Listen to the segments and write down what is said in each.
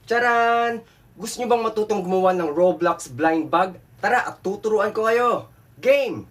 Charan! Gusto nyo bang matutong gumawa ng Roblox blind bag? Tara at tuturuan ko kayo! Game!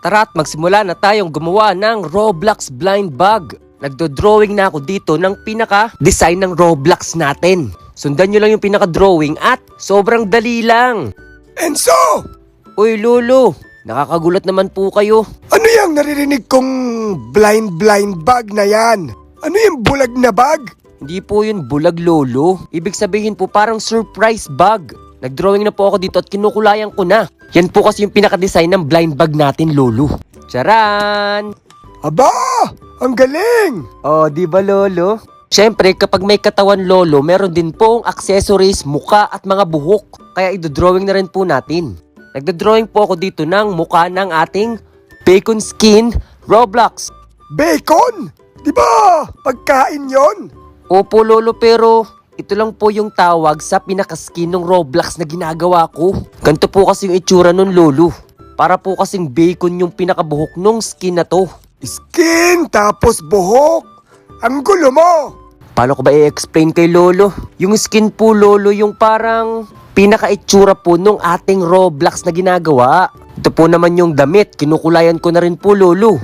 Tara at magsimula na tayong gumawa ng Roblox blind bag. Nagdo-drawing na ako dito ng pinaka-design ng Roblox natin. Sundan nyo lang yung pinaka-drawing at sobrang dali lang. Enzo! Uy Lolo, nakakagulat naman po kayo. Ano yung naririnig kong blind bag na yan? Ano yung bulag na bag? Hindi po yun bulag Lolo. Ibig sabihin po parang surprise bag. Nagdrawing na po ako dito at kinukulayan ko na. Yan po kasi yung pinaka-design ng blind bag natin Lolo. Charan! Aba! Ang galing! Oh, di ba Lolo? Siyempre, kapag may katawan Lolo, meron din pong accessories, muka at mga buhok. Kaya idodrawing na rin po natin. Nagdodrawing po ako dito ng muka ng ating bacon skin Roblox. Bacon? Di ba? Pagkain yon? Opo Lolo, pero ito lang po yung tawag sa pinaka-skin ng Roblox na ginagawa ko. Ganito po kasi yung itsura nun Lolo. Para po kasing bacon yung pinakabuhok nung skin na to. Skin tapos buhok. Ang gulo mo! Paano ko ba i-explain kay Lolo? Yung skin po Lolo, yung parang pinaka-itsura po nung ating Roblox na ginagawa. Ito po naman yung damit, kinukulayan ko na rin po Lolo.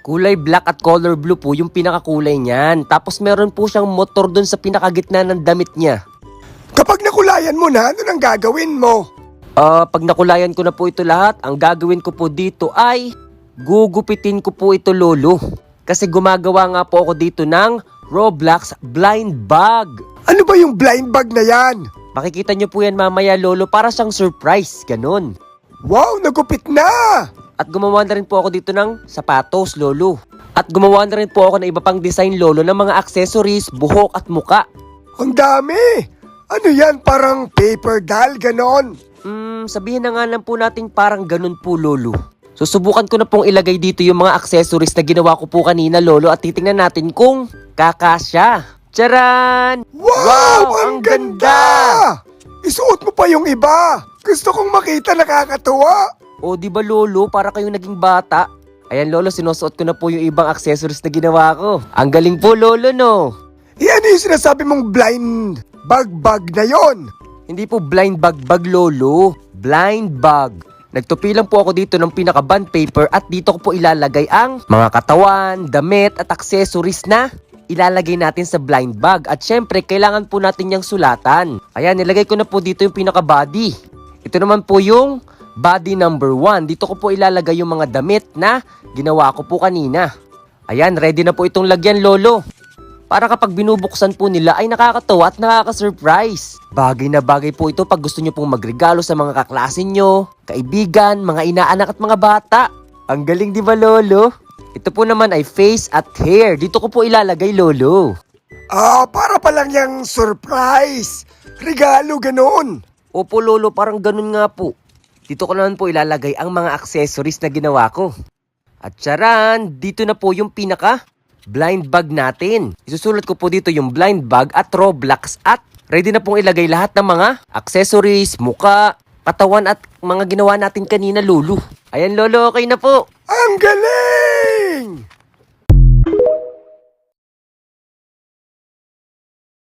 Kulay black at color blue po yung pinakakulay niyan. Tapos meron po siyang motor dun sa pinakagitna ng damit niya. Kapag nakulayan mo na, ano nang gagawin mo? Pag nakulayan ko na po ito lahat, ang gagawin ko po dito ay gugupitin ko po ito Lolo. Kasi gumagawa nga po ako dito ng Roblox blind bag. Ano ba yung blind bag na yan? Makikita nyo po yan mamaya Lolo, para siyang surprise, ganun. Wow, nagupit na! At gumawa na rin po ako dito ng sapatos Lolo. At gumawa na rin po ako ng iba pang design Lolo ng mga accessories, buhok at muka. Ang dami! Ano yan, parang paper doll, ganon? Sabihin na nga lang po natin parang ganun po Lolo. Susubukan ko na pong ilagay dito yung mga accessories na ginawa ko po kanina Lolo at titingnan natin kung kakasya. Charan! Wow! Ang ganda! Isuot mo pa yung iba! Gusto kong makita, nakakatuwa! O di ba Lolo, para kayong naging bata? Ayan Lolo, sinusuot ko na po yung ibang accessories na ginawa ko. Ang galing po Lolo no? Yan yung sinasabi mong blind bag na yon. Hindi po blind bag Lolo, blind bag. Nagtupi lang po ako dito ng pinaka-bond paper at dito ko po ilalagay ang mga katawan, damit at accessories na ilalagay natin sa blind bag. At syempre, kailangan po natin yung sulatan. Ayan, nilagay ko na po dito yung pinaka-body. Ito naman po yung body number 1. Dito ko po ilalagay yung mga damit na ginawa ko po kanina. Ayan, ready na po itong lagyan Lolo. Para kapag binubuksan po nila ay nakakatawa at nakaka-surprise. Bagay na bagay po ito pag gusto nyo pong magregalo sa mga kaklase nyo, kaibigan, mga inaanak at mga bata. Ang galing di ba Lolo? Ito po naman ay face at hair. Dito ko po ilalagay Lolo. Para pa lang yung surprise. Regalo, ganon. Opo Lolo, parang ganun nga po. Dito ko naman po ilalagay ang mga accessories na ginawa ko. At charan, dito na po yung pinaka blind bag natin. Isusulat ko po dito yung blind bag at Roblox at ready na pong ilagay lahat ng mga accessories, muka, katawan at mga ginawa natin kanina Lolo. Ayan Lolo, okay na po. Ang galing!